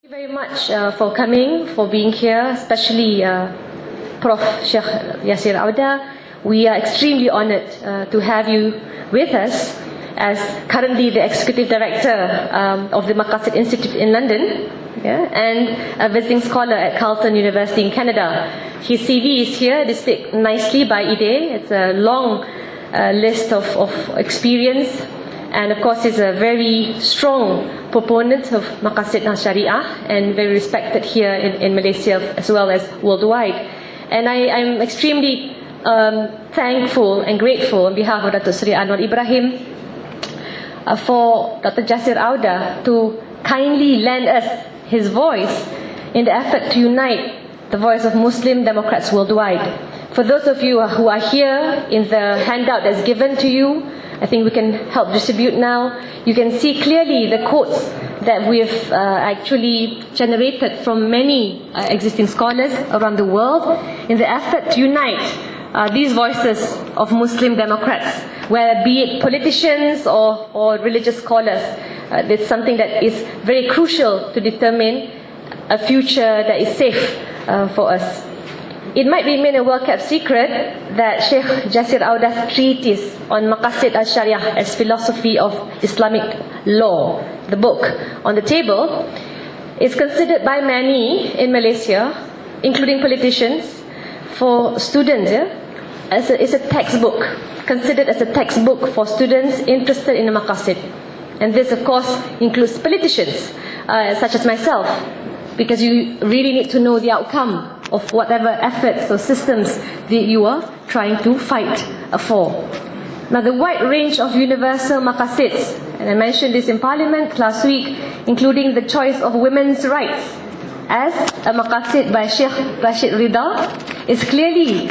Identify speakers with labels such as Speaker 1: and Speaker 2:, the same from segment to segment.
Speaker 1: Thank you very much for coming, for being here, especially Prof. Sheikh Yasir Auda. We are extremely honoured to have you with us as currently the Executive Director of the Maqasid Institute in London, and a visiting scholar at Carleton University in Canada. His CV is here, displayed nicely by Ide. It's a long list of experience, and of course he's a very strong proponent of Maqasid al-Sharia and very respected here in Malaysia as well as worldwide. And I'm extremely thankful and grateful on behalf of Dr. Sri Anwar Ibrahim for Dr. Yasir Auda to kindly lend us his voice in the effort to unite the voice of Muslim Democrats worldwide. For those of you who are here, in the handout that's given to you, I think we can help distribute now. You can see clearly the quotes that we've actually generated from many existing scholars around the world in the effort to unite these voices of Muslim Democrats, whether be it politicians or religious scholars. It's something that is very crucial to determine a future that is safe for us. It might remain a well-kept secret that Sheikh Yasir Auda's treatise on Maqasid al-Sharia as philosophy of Islamic law, the book on the table, is considered by many in Malaysia, including politicians, for students, as a textbook, considered as a textbook for students interested in the Maqasid. And this, of course, includes politicians, such as myself, because you really need to know the outcome of whatever efforts or systems that you are trying to fight for. Now, the wide range of universal maqasids, and I mentioned this in Parliament last week, including the choice of women's rights as a maqasid by Sheikh Rashid Rida, is clearly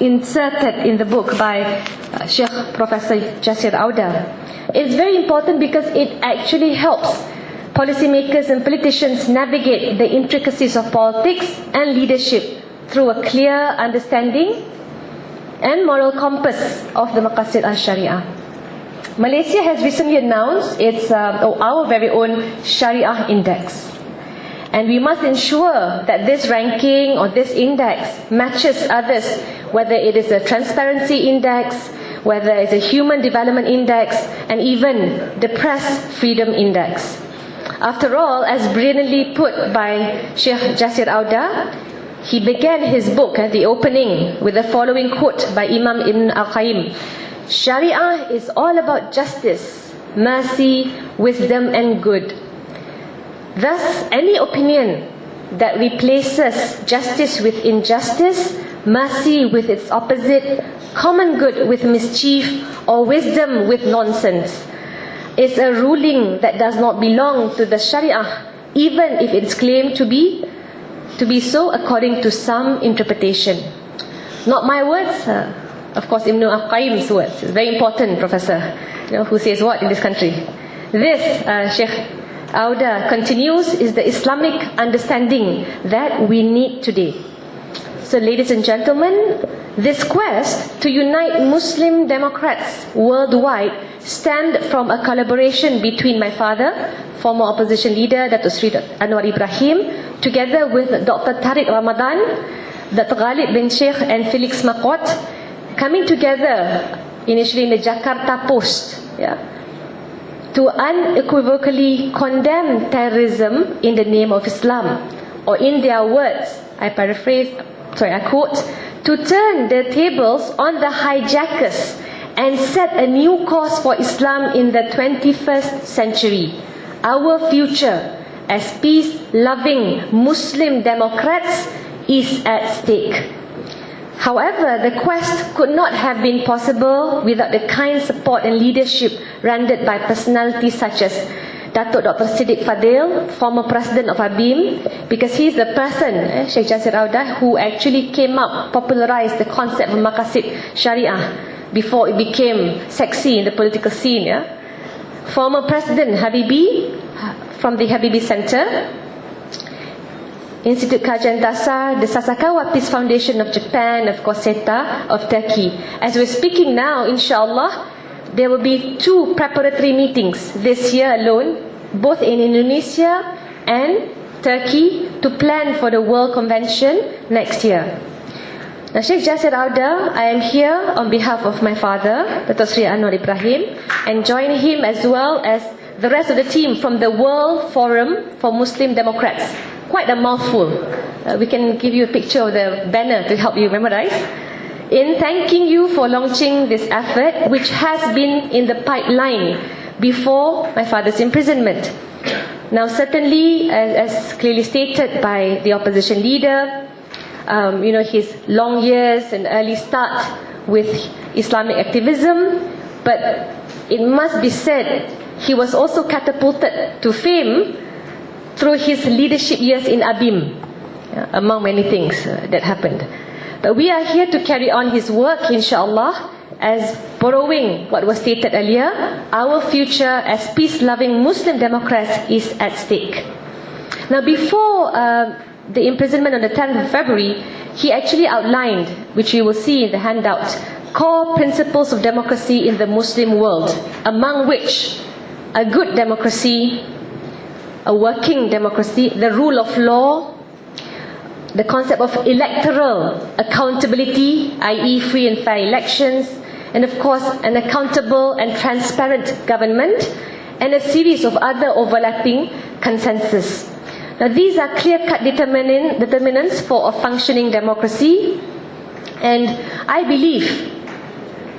Speaker 1: inserted in the book by Sheikh Professor Yasir Auda. It's very important because it actually helps policymakers and politicians navigate the intricacies of politics and leadership through a clear understanding and moral compass of the Maqasid al-Sharia. Malaysia has recently announced our very own Sharia Index. And we must ensure that this ranking or this index matches others, whether it is a transparency index, whether it's a human development index, and even the press freedom index. After all, as brilliantly put by Sheikh Yasir Auda, he began his book at the opening with the following quote by Imam Ibn al-Qayyim: Sharia is all about justice, mercy, wisdom and good. Thus, any opinion that replaces justice with injustice, mercy with its opposite, common good with mischief, or wisdom with nonsense is a ruling that does not belong to the Sharia, even if it's claimed to be so according to some interpretation. Not my words, of course Ibn al-Qayyim's words. It's very important, Professor, who says what in this country. This, Sheikh Auda continues, is the Islamic understanding that we need today. So, ladies and gentlemen, this quest to unite Muslim Democrats worldwide stemmed from a collaboration between my father, former opposition leader Dr. Sri Anwar Ibrahim, together with Dr. Tariq Ramadan, Dr. Ghaleb Bencheikh and Felix Marquardt, coming together initially in the Jakarta Post, to unequivocally condemn terrorism in the name of Islam, or in their words, I quote, to turn the tables on the hijackers and set a new course for Islam in the 21st century. Our future as peace-loving Muslim Democrats is at stake. However, the quest could not have been possible without the kind support and leadership rendered by personalities such as Datuk Dr. Siddiq Fadil, former president of ABIM, because he is the person, Sheikh Yasir Auda, who actually popularized the concept of Maqasid Sharia before it became sexy in the political scene. Former President Habibi from the Habibi Center, Institute Kajian Dasar, the Sasakawa Peace Foundation of Japan, of course SETA of Turkey. As we're speaking now, inshallah, there will be 2 preparatory meetings this year alone, both in Indonesia and Turkey to plan for the World Convention next year. Now, Sheikh Jasir Auda, I am here on behalf of my father, Dato' Sri Anwar Ibrahim, and join him as well as the rest of the team from the World Forum for Muslim Democrats. Quite a mouthful. We can give you a picture of the banner to help you memorize. In thanking you for launching this effort, which has been in the pipeline before my father's imprisonment. Now, certainly, as clearly stated by the opposition leader, his long years and early start with Islamic activism, but it must be said he was also catapulted to fame through his leadership years in ABIM, among many things that happened. But we are here to carry on his work, inshallah, as borrowing what was stated earlier, our future as peace-loving Muslim Democrats is at stake. Now, before the imprisonment on the 10th of February, he actually outlined, which you will see in the handout, core principles of democracy in the Muslim world, among which a good democracy, a working democracy, the rule of law, the concept of electoral accountability, i.e. free and fair elections, and of course an accountable and transparent government, and a series of other overlapping consensus. Now, these are clear-cut determinants for a functioning democracy, and I believe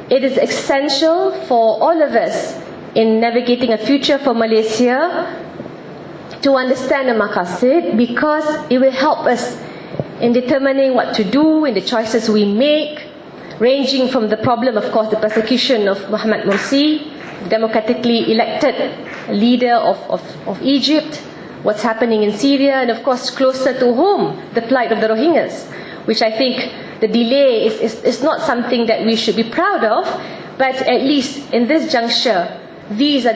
Speaker 1: it is essential for all of us in navigating a future for Malaysia to understand the maqasid, because it will help us in determining what to do in the choices we make, ranging from the problem, of course, the persecution of Muhammad Morsi, democratically elected leader of Egypt, what's happening in Syria, and of course closer to home, the plight of the Rohingyas, which I think the delay is not something that we should be proud of, but at least in this juncture, these are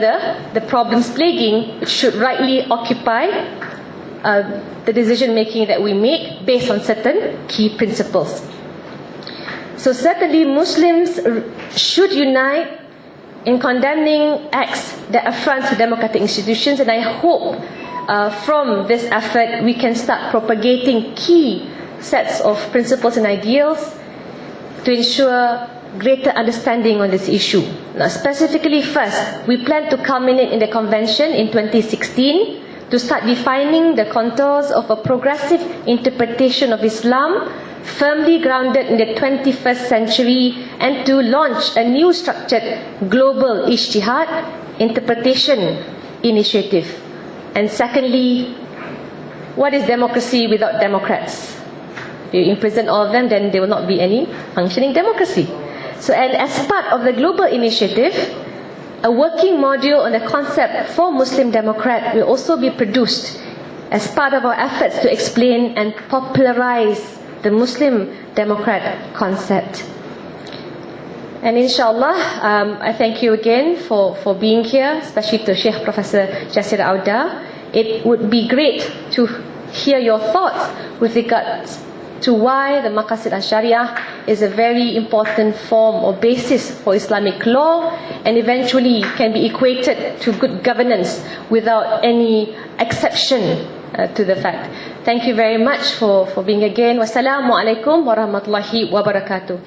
Speaker 1: the problems plaguing, which should rightly occupy the decision making that we make based on certain key principles. So certainly Muslims should unite in condemning acts that affront democratic institutions, and I hope from this effort we can start propagating key sets of principles and ideals to ensure greater understanding on this issue. Now, specifically first, we plan to culminate in the convention in 2016 to start defining the contours of a progressive interpretation of Islam firmly grounded in the 21st century, and to launch a new structured global ijtihad interpretation initiative. And secondly, what is democracy without democrats? You imprison all of them, then there will not be any functioning democracy. So, and as part of the global initiative, a working module on the concept for Muslim Democrat will also be produced as part of our efforts to explain and popularize the Muslim Democrat concept. And inshallah, I thank you again for being here, especially to Sheikh Professor Jasir Auda. It would be great to hear your thoughts with regards to why the Maqasid al-Sharia is a very important form or basis for Islamic law, and eventually can be equated to good governance without any exception to the fact. Thank you very much for being again. Wassalamu alaikum warahmatullahi wabarakatuh.